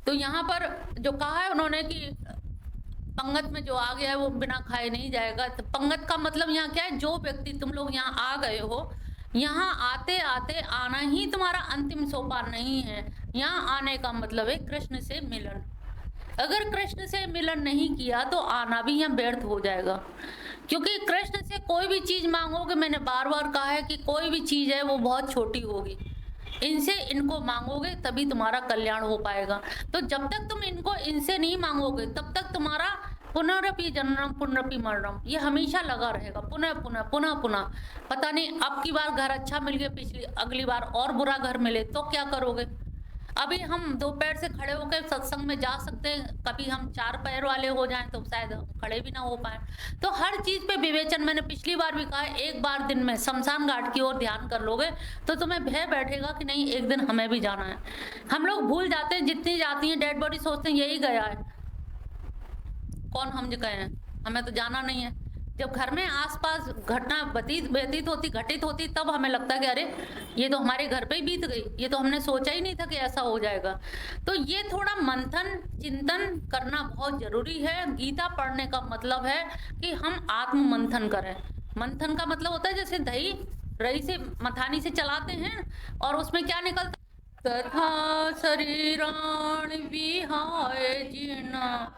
तो यहाँ पर जो कहा है उन्होंने कि पंगत में जो आ गया है वो बिना खाए नहीं जाएगा। तो पंगत का मतलब यहाँ क्या है, जो व्यक्ति तुम लोग यहाँ आ गए हो, यहाँ आते आते आना ही तुम्हारा अंतिम सोपान नहीं है। यहाँ आने का मतलब है कृष्ण से मिलन। अगर कृष्ण से मिलन नहीं किया तो आना भी यहाँ व्यर्थ हो जाएगा, क्योंकि कृष्ण से कोई भी चीज मांगोगे, मैंने बार बार कहा है कि कोई भी चीज है वो बहुत छोटी होगी, इनसे इनको मांगोगे तभी तुम्हारा कल्याण हो पाएगा। तो जब तक तुम इनको इनसे नहीं मांगोगे तब तक तुम्हारा पुनरपि जन्म पुनरपि मरणम ये हमेशा लगा रहेगा, पुनः पुनः पुनः पुनः। पता नहीं अब की बार घर अच्छा मिल गया, पिछली अगली बार और बुरा घर मिले तो क्या करोगे। अभी हम दो पैर से खड़े होकर सत्संग में जा सकते हैं, कभी हम चार पैर वाले हो जाएं तो शायद हम खड़े भी ना हो पाए। तो हर चीज पे विवेचन, मैंने पिछली बार भी कहा है, एक बार दिन में शमशान घाट की ओर ध्यान कर लोगे तो तुम्हें भय बैठेगा कि नहीं एक दिन हमें भी जाना है। हम लोग भूल जाते हैं, जितनी जाती है डेड बॉडी सोचते हैं यही गया है, कौन हम जो गए हैं, हमें तो जाना नहीं है। जब घर में आसपास घटना व्यतीत होती घटित होती तब हमें लगता है कि अरे ये तो हमारे घर पे ही बीत गई, ये तो हमने सोचा ही नहीं था कि ऐसा हो जाएगा। तो ये थोड़ा मंथन चिंतन करना बहुत जरूरी है। गीता पढ़ने का मतलब है कि हम आत्म मंथन करें। मंथन का मतलब होता है जैसे दही रही से मथानी से चलाते हैं और उसमें क्या निकलता, तथा शरीराण विहाय जीर्णा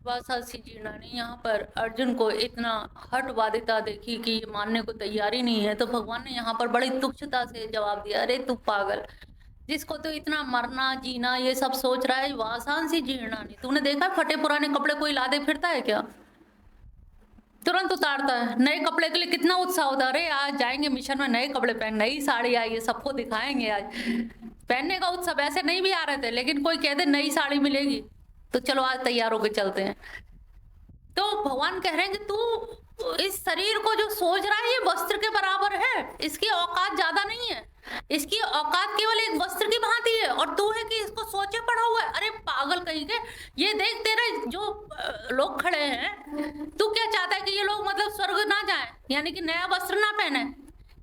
वासासी जीर्णा ने यहाँ पर अर्जुन को इतना हठवादिता देखी कि ये मानने को तैयार ही नहीं है, तो भगवान ने यहाँ पर बड़ी तुच्छता से जवाब दिया, अरे तू पागल, जिसको तो इतना मरना जीना ये सब सोच रहा है, वासांसी जीर्णा नहीं। तूने देखा फटे पुराने कपड़े कोई लादे फिरता है क्या, तुरंत उतारता है। नए कपड़े के लिए कितना उत्साह होता है, अरे आज जाएंगे मिशन में, नए कपड़े पहन, नई साड़ी आई है, सबको दिखाएंगे। आज पहनने का उत्सव, ऐसे नहीं भी आ रहे थे लेकिन कोई कह दे नई साड़ी मिलेगी तो चलो आज तैयार होकर चलते हैं। तो भगवान कह रहे हैं कि तू इस शरीर को जो सोच रहा है ये वस्त्र के बराबर है, इसकी औकात ज्यादा नहीं है, इसकी औकात केवल एक वस्त्र की भांति है और तू है कि इसको सोचे पड़ा हुआ है। अरे पागल कहीं के, ये देख तेरे जो लोग खड़े हैं, तू क्या चाहता है कि ये लोग मतलब स्वर्ग ना जाए, यानी कि नया वस्त्र ना पहने।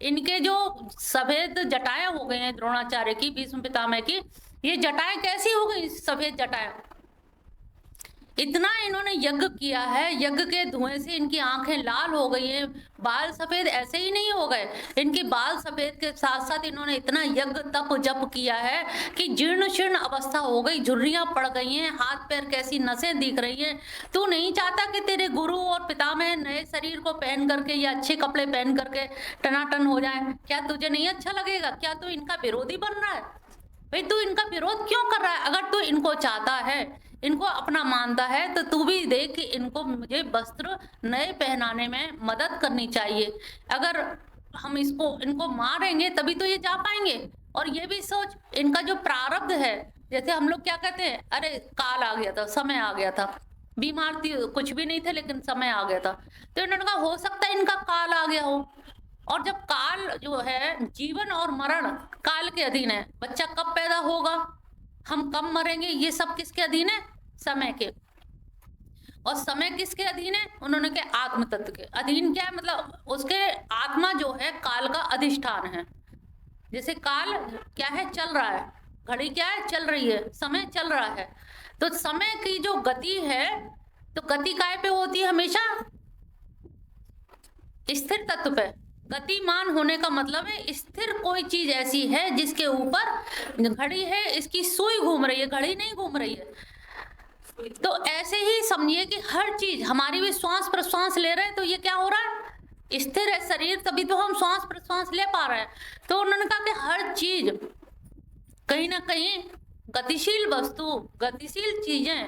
इनके जो सफेद जटाएं हो गए हैं द्रोणाचार्य की, भीष्म पितामह की, ये जटाएं कैसी हो गई सफेद जटाएं, इतना इन्होंने यज्ञ किया है, यज्ञ के धुएं से इनकी आंखें लाल हो गई हैं। बाल सफेद ऐसे ही नहीं हो गए, इनके बाल सफेद के साथ साथ इन्होंने इतना यज्ञ तप जप किया है कि जीर्ण शीर्ण अवस्था हो गई, झुर्रियां पड़ गई हैं, हाथ पैर कैसी नसें दिख रही हैं। तू नहीं चाहता कि तेरे गुरु और पितामह नए शरीर को पहन करके या अच्छे कपड़े पहन करके टनाटन हो जाए, क्या तुझे नहीं अच्छा लगेगा? क्या तू इनका विरोधी बन रहा है? भाई तू इनका विरोध क्यों कर रहा है? अगर तू इनको चाहता है, इनको अपना मानता है, तो तू भी देख कि इनको मुझे वस्त्र नए पहनाने में मदद करनी चाहिए। अगर हम इनको मारेंगे तभी तो ये जा पाएंगे। और ये भी सोच, इनका जो प्रारब्ध है, जैसे हम लोग क्या कहते हैं, अरे काल आ गया था, समय आ गया था, बीमार थी, कुछ भी नहीं थे लेकिन समय आ गया था। तो इन्होंने कहा हो सकता है इनका काल आ गया हो। और जब काल जो है, जीवन और मरण काल के अधीन है, बच्चा कब पैदा होगा, हम कब मरेंगे, ये सब किसके अधीन है? समय के। और समय किसके अधीन है? उन्होंने के आत्म तत्व के अधीन। क्या है मतलब, उसके आत्मा जो है काल का अधिष्ठान है। जैसे काल क्या है, चल रहा है, घड़ी क्या है, चल रही है, समय चल रहा है। तो समय की जो गति है, तो गति काय पे होती है? हमेशा स्थिर तत्व पे। गतिमान होने का मतलब है स्थिर कोई चीज ऐसी है जिसके ऊपर घड़ी है, इसकी सुई घूम रही है, घड़ी नहीं घूम रही है। तो ऐसे ही समझिए कि हर चीज, हमारी भी श्वास प्रश्वास ले रहे हैं तो ये क्या हो रहा है, स्थिर है शरीर, तभी तो हम श्वास प्रश्वास ले पा रहे हैं। तो उन्होंने कहा कि हर चीज कहीं ना कहीं गतिशील वस्तु, गतिशील चीजें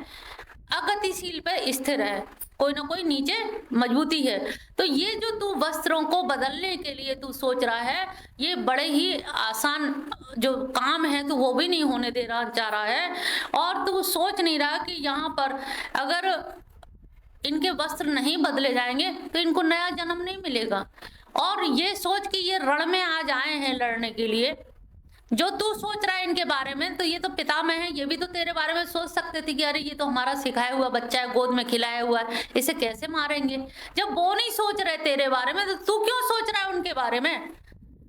अगतिशील पे स्थिर है, कोई ना कोई नीचे मजबूती है। तो ये जो तू वस्त्रों को बदलने के लिए तू सोच रहा है, ये बड़े ही आसान जो काम है तो वो भी नहीं होने दे रहा चाह रहा है। और तू सोच नहीं रहा कि यहाँ पर अगर इनके वस्त्र नहीं बदले जाएंगे तो इनको नया जन्म नहीं मिलेगा। और ये सोच कि ये रण में आज आए हैं लड़ने के लिए, जो तू सोच रहा है इनके बारे में, तो ये तो पितामह है, ये भी तो तेरे बारे में सोच सकते थे कि अरे ये तो हमारा सिखाया हुआ बच्चा है, गोद में खिलाया हुआ है, इसे कैसे मारेंगे। जब वो नहीं सोच रहे तेरे बारे में तो तू क्यों सोच रहा है उनके बारे में?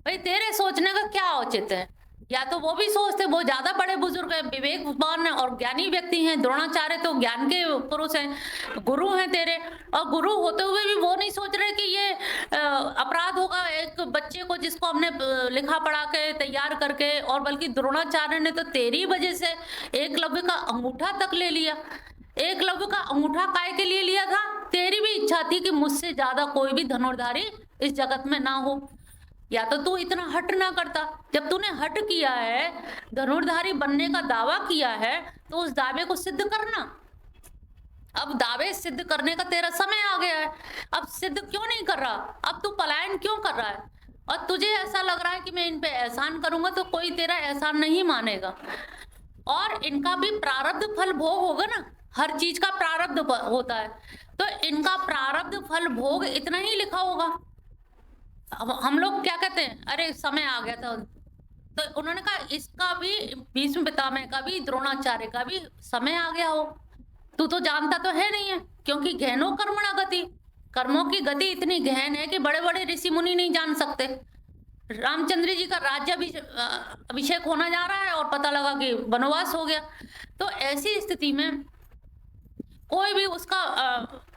भाई तेरे सोचने का क्या औचित है? या तो वो भी सोचते, वो ज्यादा बड़े बुजुर्ग हैं, विवेकवान और ज्ञानी व्यक्ति हैं, द्रोणाचार्य तो ज्ञान के पुरुष हैं, गुरु हैं तेरे, और गुरु होते हुए भी वो नहीं सोच रहे कि ये अपराध होगा एक बच्चे को जिसको हमने लिखा पढ़ा के तैयार करके, और बल्कि द्रोणाचार्य ने तो तेरी वजह से एकलव्य का अंगूठा तक ले लिया। एकलव्य का अंगूठा काय के लिए लिया था? तेरी भी इच्छा थी कि मुझसे ज्यादा कोई भी धनुर्धारी इस जगत में ना हो, या तो तू इतना हट ना करता। जब तूने हट किया है, धनुर्धारी बनने का दावा किया है, तो उस दावे को सिद्ध करना। अब दावे सिद्ध करने का तेरा समय आ गया है, अब सिद्ध क्यों नहीं कर रहा? अब तू पलायन क्यों कर रहा है? और तुझे ऐसा लग रहा है कि मैं इन पे एहसान करूंगा तो कोई तेरा एहसान नहीं मानेगा, और इनका भी प्रारब्ध फल भोग होगा ना, हर चीज का प्रारब्ध होता है, तो इनका प्रारब्ध फल भोग इतना ही लिखा होगा। अब हम लोग क्या कहते हैं, अरे समय आ गया था, तो उन्होंने कहा इसका भी, भीष्म पितामह का भी, द्रोणाचार्य का भी समय आ गया हो। तू तो जानता तो है नहीं है, क्योंकि गहनो कर्मणा गति, कर्मों की गति इतनी गहन है कि बड़े बड़े ऋषि मुनि नहीं जान सकते। रामचंद्र जी का राज्य अभिषेक होना जा रहा है और पता लगा कि वनवास हो गया, तो ऐसी स्थिति में कोई भी उसका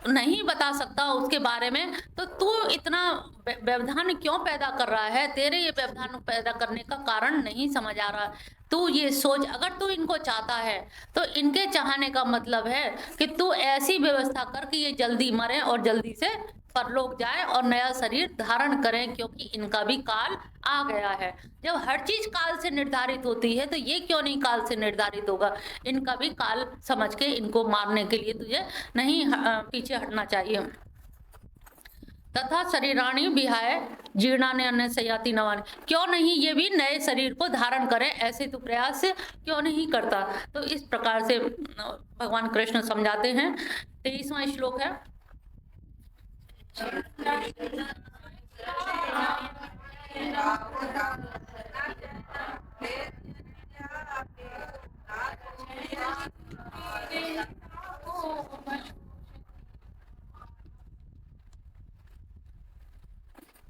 नहीं बता सकता उसके बारे में, तो तू इतना व्यवधान क्यों पैदा कर रहा है? तेरे ये व्यवधान पैदा करने का कारण नहीं समझ आ रहा। तू ये सोच, अगर तू इनको चाहता है तो इनके चाहने का मतलब है कि तू ऐसी व्यवस्था कर कि ये जल्दी मरे और जल्दी से परलोक जाए और नया शरीर धारण करें, क्योंकि इनका भी काल आ गया है। जब हर चीज काल से निर्धारित होती है तो ये क्यों नहीं काल से निर्धारित होगा? इनका भी काल समझ के इनको मारने के लिए तुझे नहीं पीछे हटना चाहिए। तथा शरीराणी विहाय जीर्णाने अन्य सयाति नवानि, क्यों नहीं ये भी नए शरीर को धारण करें, ऐसे तो प्रयास से क्यों नहीं करता? तो इस प्रकार से भगवान कृष्ण समझाते हैं। 23वां श्लोक है।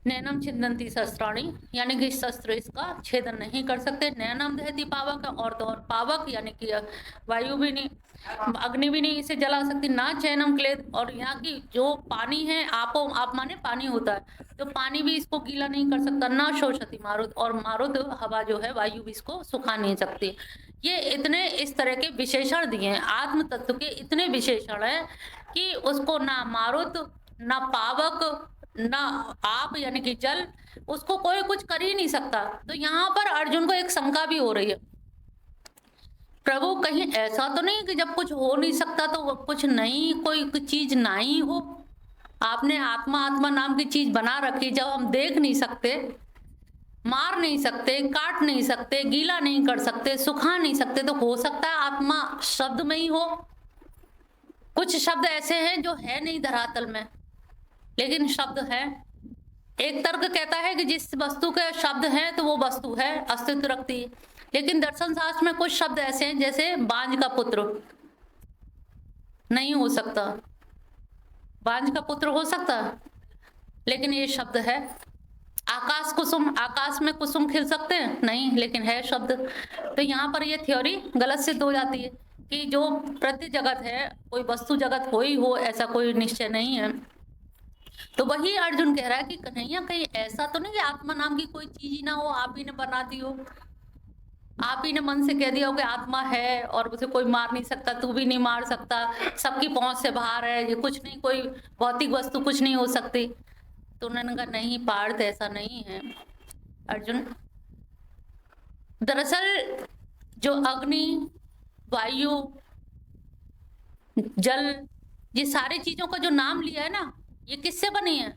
नैनम छिन्दन्ति शस्त्राणि, यानी कि शस्त्र इसका छेदन नहीं कर सकते। नैनम दहति पावक, और तो और पावक यानी कि वायु भी नहीं, अग्नि भी नहीं इसे जला सकती। ना चैनम क्लेद, और यहाँ की जो पानी है, आप माने पानी होता है, तो पानी भी इसको गीला नहीं कर सकता। ना शोषति मारुत, और मारुत हवा जो है, वायु भी इसको सुखा नहीं सकती। ये इतने इस तरह के विशेषण दिए हैं, आत्म तत्व के इतने विशेषण है कि उसको ना मारुत, ना पावक, ना आप यानी कि जल, उसको कोई कुछ कर ही नहीं सकता। तो यहाँ पर अर्जुन को एक शंका भी हो रही है, प्रभु कहीं ऐसा तो नहीं कि जब कुछ हो नहीं सकता तो कुछ नहीं, कोई चीज नहीं हो? आपने आत्मा आत्मा नाम की चीज बना रखी, जब हम देख नहीं सकते, मार नहीं सकते, काट नहीं सकते, गीला नहीं कर सकते, सुखा नहीं सकते, तो हो सकता है आत्मा शब्द में ही हो? कुछ शब्द ऐसे हैं जो है नहीं धरातल में, लेकिन शब्द है। एक तर्क कहता है कि जिस वस्तु के शब्द हैं तो वो वस्तु है, अस्तित्व रखती है। लेकिन दर्शन शास्त्र में कुछ शब्द ऐसे हैं, जैसे बांझ का पुत्र नहीं हो सकता, बांझ का पुत्र हो सकता, लेकिन ये शब्द है। आकाश कुसुम, आकाश में कुसुम खिल सकते हैं? नहीं, लेकिन है शब्द। तो यहाँ पर ये थ्योरी गलत सिद्ध हो जाती है कि जो प्रति जगत है, कोई वस्तु जगत हो ही हो, ऐसा कोई निश्चय नहीं है। तो वही अर्जुन कह रहा है कि कन्हैया कहीं ऐसा तो नहीं कि आत्मा नाम की कोई चीज ही ना हो, आप ही ने बना दी हो, आप ही ने मन से कह दिया हो कि आत्मा है और उसे कोई मार नहीं सकता, तू भी नहीं मार सकता, सबकी पहुंच से बाहर है, ये कुछ नहीं, कोई भौतिक वस्तु कुछ नहीं हो सकती। तो उन्होंने कहा नहीं पार्थ, ऐसा नहीं है अर्जुन। दरअसल जो अग्नि, वायु, जल, ये सारी चीजों का जो नाम लिया है ना, ये किससे बनी है,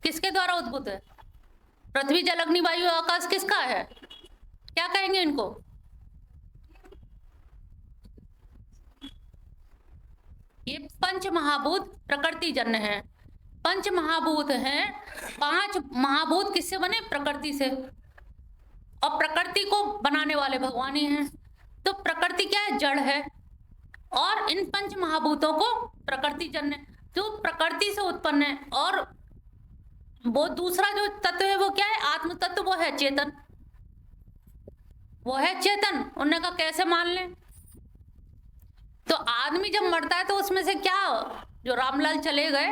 किसके द्वारा उद्भूत है? पृथ्वी, जल, अग्नि, वायु, आकाश किसका है? क्या कहेंगे इनको? ये पंच महाभूत प्रकृति जन्य है। पंच महाभूत हैं, 5 महाभूत किससे बने? प्रकृति से, और प्रकृति को बनाने वाले भगवान ही हैं। तो प्रकृति क्या है? जड़ है, और इन पंच महाभूतों को प्रकृति जन्य, जो प्रकृति से उत्पन्न है, और वो दूसरा जो तत्व है वो क्या है? आत्म तत्व वो है चेतन, वो है चेतन। उन्होंने कहा कैसे मान लें? तो आदमी जब मरता है तो उसमें से क्या, जो रामलाल चले गए,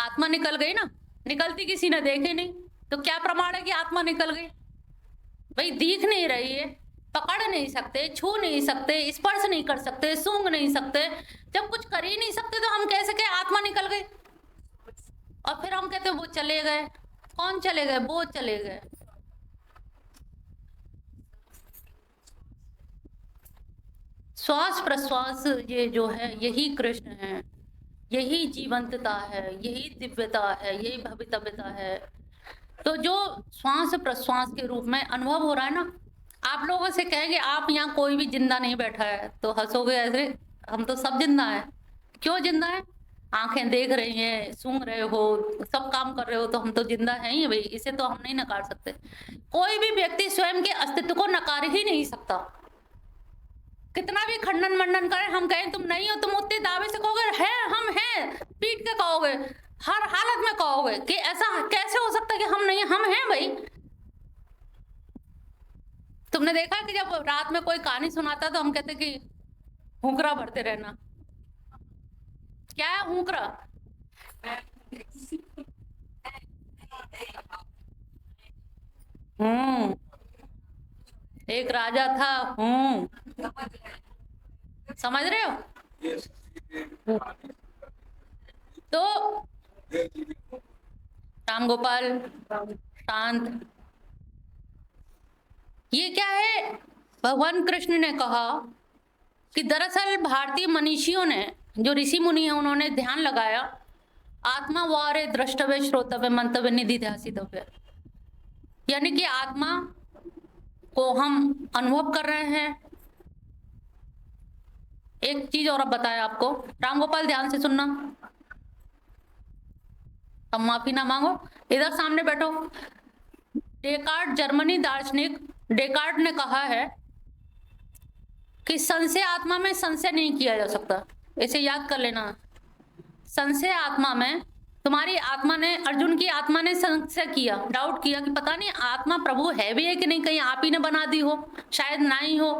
आत्मा निकल गई ना, निकलती किसी ने देखी नहीं, तो क्या प्रमाण है कि आत्मा निकल गई? भाई दिख नहीं रही है, पकड़ नहीं सकते, छू नहीं सकते, स्पर्श नहीं कर सकते, सूंघ नहीं सकते, जब कुछ कर ही नहीं सकते तो हम कैसे कहें आत्मा निकल गई? और फिर हम कहते वो चले गए। कौन चले गए? वो चले गए। श्वास प्रश्वास ये जो है यही कृष्ण है, यही जीवंतता है, यही दिव्यता है, यही भवितव्यता है। तो जो श्वास प्रश्वास के रूप में अनुभव हो रहा है ना, आप लोगों से कहेंगे आप यहाँ कोई भी जिंदा नहीं बैठा है तो हंसोगे ऐसे, हम तो सब जिंदा है। क्यों जिंदा है? आंखें देख रही हैं, सूंघ रहे हो, सब काम कर रहे हो, तो हम तो जिंदा हैं ही भाई, इसे तो हम नहीं नकार सकते। कोई भी व्यक्ति स्वयं के अस्तित्व को नकार ही नहीं सकता। कितना भी खंडन मंडन करें, हम कहें तुम नहीं हो, तुम उतने दावे से कहोगे है हम हैं, पीट के कहोगे, हर हालत में कहोगे कि ऐसा कैसे हो सकता है कि हम नहीं, हम हैं भाई। तुमने देखा कि जब रात में कोई कहानी सुनाता तो हम कहते कि हुंकरा भरते रहना। क्या है हुंकरा? एक राजा था, समझ रहे हो? तो राम गोपाल शांत, ये क्या है? भगवान कृष्ण ने कहा कि दरअसल भारतीय मनीषियों ने, जो ऋषि मुनि हैं, उन्होंने ध्यान लगाया आत्मा वारे द्रष्टव्य श्रोतव्य मंतव्य निधिध्यासितव्य, यानी कि आत्मा को हम अनुभव कर रहे हैं। एक चीज और अब बताया आपको, राम गोपाल ध्यान से सुनना, अब माफी ना मांगो, इधर सामने बैठो। डेकार्ट, जर्मनी दार्शनिक डेकार्ट ने कहा है कि संशय आत्मा में संशय नहीं किया जा सकता। इसे याद कर लेना। संशय आत्मा में, तुम्हारी आत्मा ने, अर्जुन की आत्मा ने संशय किया, डाउट किया कि पता नहीं आत्मा प्रभु है भी है कि नहीं, कहीं आप ही ने बना दी हो, शायद ना ही हो।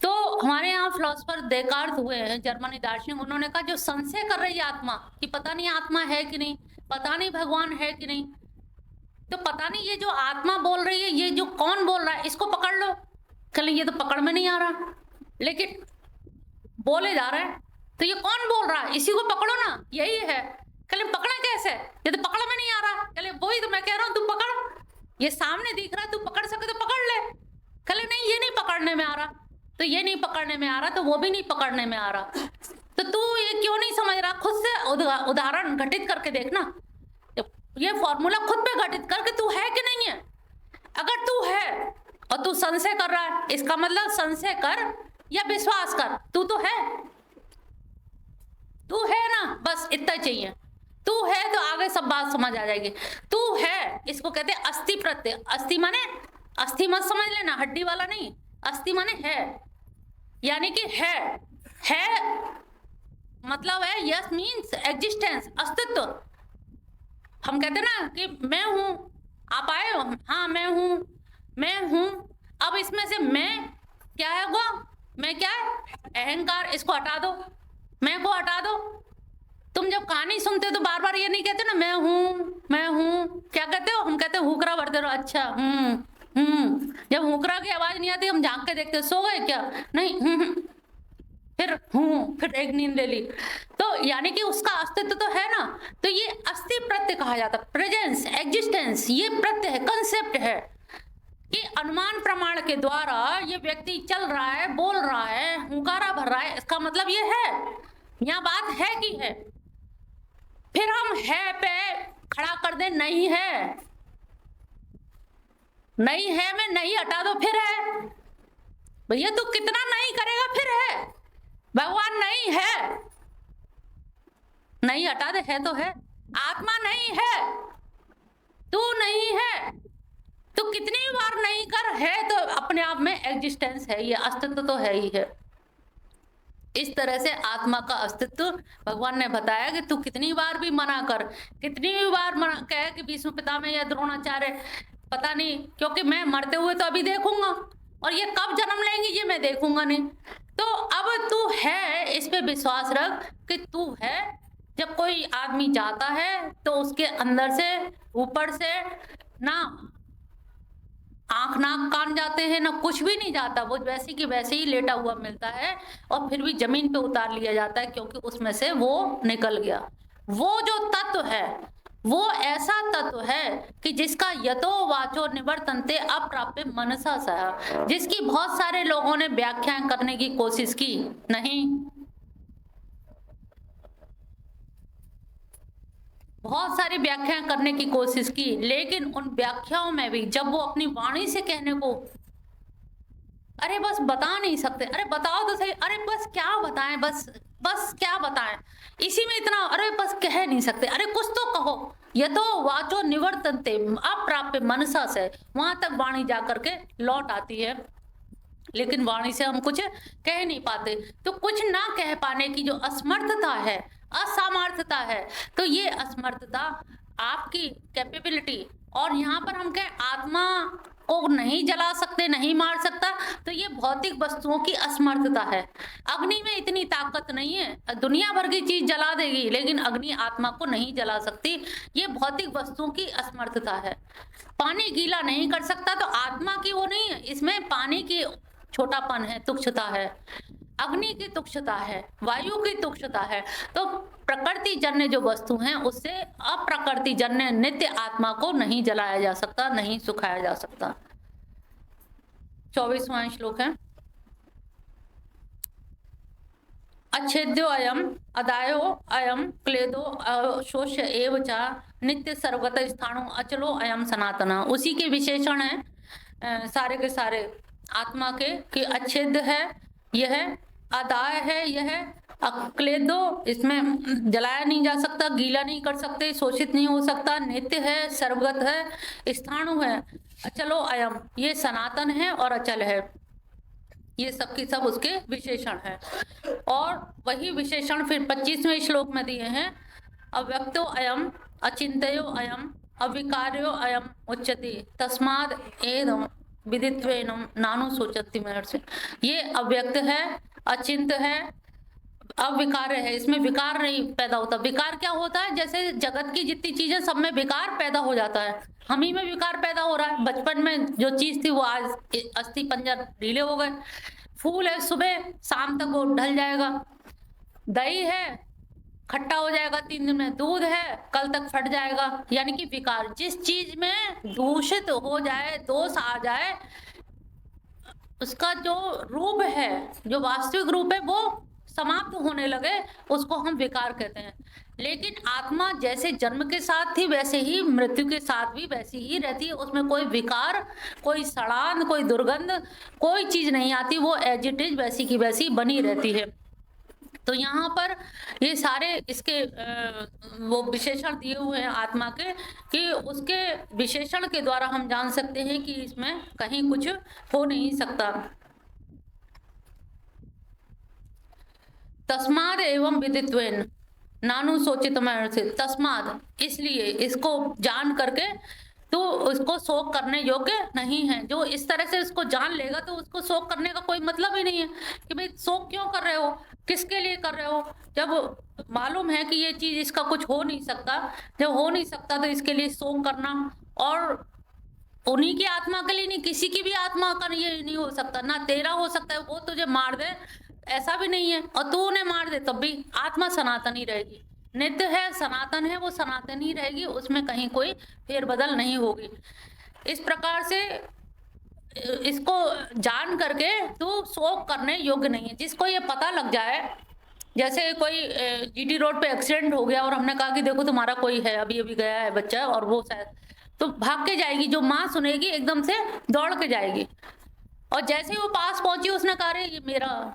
तो हमारे यहाँ फिलोसफर डेकार्ट हुए हैं, जर्मनी दार्शनिक, उन्होंने कहा जो संशय कर रही है आत्मा कि पता नहीं आत्मा है कि नहीं, पता नहीं भगवान है कि नहीं, तो पता नहीं ये जो आत्मा बोल रही है, ये जो कौन बोल रहा है, इसको पकड़ लो। कल ये तो पकड़ में नहीं आ रहा, लेकिन बोले जा रहे हैं, तो ये कौन बोल रहा है, इसी को पकड़ो ना, यही है। कल पकड़ा कैसे? ये तो पकड़ में नहीं आ रहा। कल वही तो मैं कह रहा हूँ, तू पकड़, ये सामने दिख रहा है, तू पकड़ सके तो पकड़ ले। कल नहीं, ये नहीं पकड़ने में आ रहा, तो ये नहीं पकड़ने में आ रहा, तो वो भी नहीं पकड़ने में आ रहा, तो तू ये क्यों नहीं समझ रहा? खुद से उदाहरण घटित करके देखना, ये फॉर्मूला खुद पे घटित करके तू है कि नहीं है। अगर तू है और तू संशय कर रहा है, इसका मतलब संशय कर या विश्वास कर, तू तो है, तू है ना, बस इतना चाहिए। तू है तो आगे सब बात समझ आ जाएगी। तू है, इसको कहते हैं अस्थि प्रत्यय। अस्थि माने, अस्थि मत समझ लेना, हड्डी वाला नहीं, अस्थि माने है, यानी कि है मतलब है, यस मीन्स एग्जिस्टेंस, अस्तित्व। हम कहते ना कि मैं हूं, आप आए हो, हाँ मैं हूं। अब इसमें से मैं क्या है, वो मैं क्या है, अहंकार, इसको हटा दो, मैं को हटा दो। तुम जब कहानी सुनते हो तो बार बार ये नहीं कहते ना मैं हूं, क्या कहते हो? हम कहते हो हुकरा भरते रहो, अच्छा जब हुकरा की आवाज नहीं आती हम झांक के देखते, सो गए क्या? नहीं, फिर एक नींद ले ली। तो यानी कि उसका अस्तित्व तो है ना, तो ये अस्थि प्रत्यय कहा जाता है, प्रेजेंस, एग्जिस्टेंस, ये प्रत्यय है, कंसेप्ट है कि अनुमान प्रमाण के द्वारा ये व्यक्ति चल रहा है, बोल रहा है, हुंकारा भर रहा है, इसका मतलब ये है। यहाँ बात है कि है, फिर हम है पे खड़ा कर दे नहीं है, नहीं है में नहीं हटा दो, फिर है। भैया तू कितना नहीं करेगा, फिर है। भगवान नहीं है, नहीं हटा दे, है तो है। आत्मा नहीं है, तू नहीं है, तो कितनी बार नहीं कर, है तो अपने आप में एग्जिस्टेंस है, ये अस्तित्व तो है ही है। इस तरह से आत्मा का अस्तित्व भगवान ने बताया कि तू कितनी बार भी मना कर, कितनी भी बार मना कहे कि भीष्म पितामह या द्रोणाचार्य पता नहीं, क्योंकि मैं मरते हुए तो अभी देखूंगा और ये कब जन्म लेंगे ये मैं देखूंगा नहीं। तो अब तू है, इस पे विश्वास रख कि तू है। जब कोई आदमी जाता है तो उसके अंदर से, ऊपर से ना आंख नाक कान जाते हैं, ना कुछ भी नहीं जाता, वो वैसे की वैसे ही लेटा हुआ मिलता है और फिर भी जमीन पे उतार लिया जाता है, क्योंकि उसमें से वो निकल गया। वो जो तत्व है वो ऐसा तत्व है कि जिसका यतो वाचो निवर्तन्ते अप्राप्य मनसा सह, जिसकी बहुत सारे लोगों ने व्याख्याएं करने की कोशिश की, नहीं, बहुत सारी व्याख्याएं करने की कोशिश की, लेकिन उन व्याख्याओं में भी जब वो अपनी वाणी से कहने को, अरे बस बता नहीं सकते, अरे बताओ तो सही, अरे बस क्या बताएं, बस बस क्या बताएं, इसी में इतना, अरे बस कह नहीं सकते, अरे कुछ तो कहो। ये तो वाचो निवर्तन्ते अप्राप्य मनसा से, वहां तक वाणी जा करके लौट आती है, लेकिन वाणी से हम कुछ कह नहीं पाते। तो कुछ ना कह पाने की जो असमर्थता है, असामर्थता है, तो ये असमर्थता आपकी कैपेबिलिटी, और यहाँ पर हम कहें आत्मा को नहीं जला सकते, नहीं मार सकता, तो ये भौतिक वस्तुओं की असमर्थता है। अग्नि में इतनी ताकत नहीं है, दुनिया भर की चीज जला देगी लेकिन अग्नि आत्मा को नहीं जला सकती, ये भौतिक वस्तुओं की असमर्थता है। पानी गीला नहीं कर सकता, तो आत्मा की वो नहीं है, इसमें पानी की छोटापन है, तुच्छता है, अग्नि की तुच्छता है, वायु की तुच्छता है। तो प्रकृति जन्य जो वस्तु हैं उससे अप्रकृति जन्य नित्य आत्मा को नहीं जलाया जा सकता, नहीं सुखाया जा सकता। 24वां श्लोक है, अच्छेद्यो अयम अदायो अयम क्लेदो शोष्य एव च नित्य सर्वगत स्थाणु अचलो अयम सनातन। उसी के विशेषण है सारे के सारे आत्मा के, कि अच्छेद है यह, अदाय है यह, अक्लेदो इसमें जलाया नहीं जा सकता, गीला नहीं कर सकते, शोषित नहीं हो सकता, नित्य है, सर्वगत है, स्थाणु है, अचलो अयम ये सनातन है और अचल है, ये सब की सब उसके विशेषण है। और वही विशेषण फिर 25वें श्लोक में दिए हैं, अव्यक्तो अयम अचिंत्यो अयम अविकार्यो अयम उच्यते तस्माद एदम विदित्वेनम नानु सोचती महर्षि। ये अव्यक्त है, अचिंत है, अविकार्य है, इसमें विकार नहीं पैदा होता। विकार क्या होता है, जैसे जगत की जितनी चीजें सब में विकार पैदा हो जाता है, हम ही में विकार पैदा हो रहा है। बचपन में जो चीज थी वो आज अस्थि पंजर ढीले हो गए, फूल है सुबह शाम तक वो ढल जाएगा, दही है खट्टा हो जाएगा 3 दिन में, दूध है कल तक फट जाएगा। यानी कि विकार, जिस चीज में दूषित हो जाए, दोष आ जाए, उसका जो रूप है, जो वास्तविक रूप है वो समाप्त होने लगे, उसको हम विकार कहते हैं। लेकिन आत्मा जैसे जन्म के साथ थी वैसे ही मृत्यु के साथ भी वैसी ही रहती है, उसमें कोई विकार, कोई सड़ान, कोई दुर्गंध, कोई चीज नहीं आती, वो एज इट इज वैसी की वैसी बनी रहती है। तो यहाँ पर ये सारे इसके वो विशेषण दिए हुए हैं आत्मा के, कि उसके विशेषण के द्वारा हम जान सकते हैं कि इसमें कहीं कुछ हो नहीं सकता। तस्माद एवं विदित्वेन नानु सोचित महर्षि, तस्माद इसलिए, इसको जान करके तो उसको शोक करने योग्य नहीं है। जो इस तरह से इसको जान लेगा तो उसको शोक करने का कोई मतलब ही नहीं है कि भाई शोक क्यों कर रहे हो, किसके लिए कर रहे हो, जब मालूम है कि ये चीज इसका कुछ हो नहीं सकता। जब हो नहीं सकता तो इसके लिए शोक करना, और उन्हीं की आत्मा के लिए नहीं, किसी की भी आत्मा का ये नहीं हो सकता, ना तेरा हो सकता है वो तुझे मार दे, ऐसा भी नहीं है, और तू उन्हें मार दे तब भी आत्मा सनातन ही रहेगी, नित्य है, सनातन है, वो सनातन ही रहेगी, उसमें कहीं कोई फेरबदल नहीं होगी। इस प्रकार से इसको जान करके तू शोक करने योग्य नहीं है। जिसको ये पता लग जाए, जैसे कोई जीटी रोड पे एक्सीडेंट हो गया और हमने कहा कि देखो तुम्हारा कोई है, अभी अभी गया है बच्चा और वो शायद, तो भाग के जाएगी, जो माँ सुनेगी एकदम से दौड़ के जाएगी, और जैसे ही वो पास पहुंची उसने कहा रे ये मेरा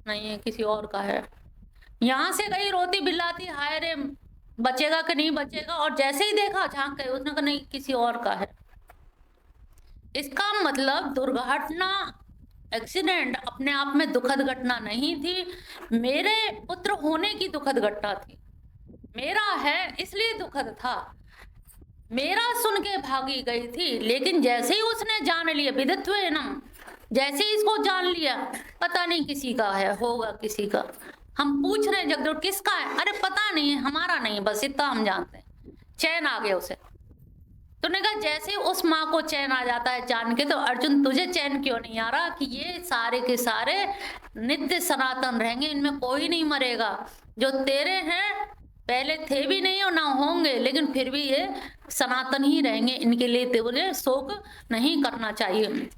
नहीं है, किसी और का है। यहाँ से गई रोती बिल्लाती, हाय रे बचेगा कि नहीं बचेगा, और जैसे ही देखा झांक के उसने कहा नहीं किसी और का है। इसका मतलब दुर्घटना एक्सीडेंट अपने आप में दुखद घटना नहीं थी, मेरे पुत्र होने की दुखद घटना थी। मेरा है इसलिए दुखद था। मेरा सुन के भागी गई थी, लेकिन जैसे ही उसने जान लिया विदित्वेनम, जैसे ही इसको जान लिया, पता नहीं किसी का है, होगा किसी का। हम पूछ रहे हैं जगदोट किसका है, अरे पता नहीं है, हमारा नहीं, बस इतना हम जानते हैं। चैन आ गया उसे। तो ने कहा जैसे उस माँ को चैन आ जाता है जान के, तो अर्जुन तुझे चैन क्यों नहीं आ रहा कि ये सारे के सारे नित्य सनातन रहेंगे, इनमें कोई नहीं मरेगा। जो तेरे हैं पहले थे भी नहीं और ना होंगे, लेकिन फिर भी ये सनातन ही रहेंगे, इनके लिए तुझे शोक नहीं करना चाहिए।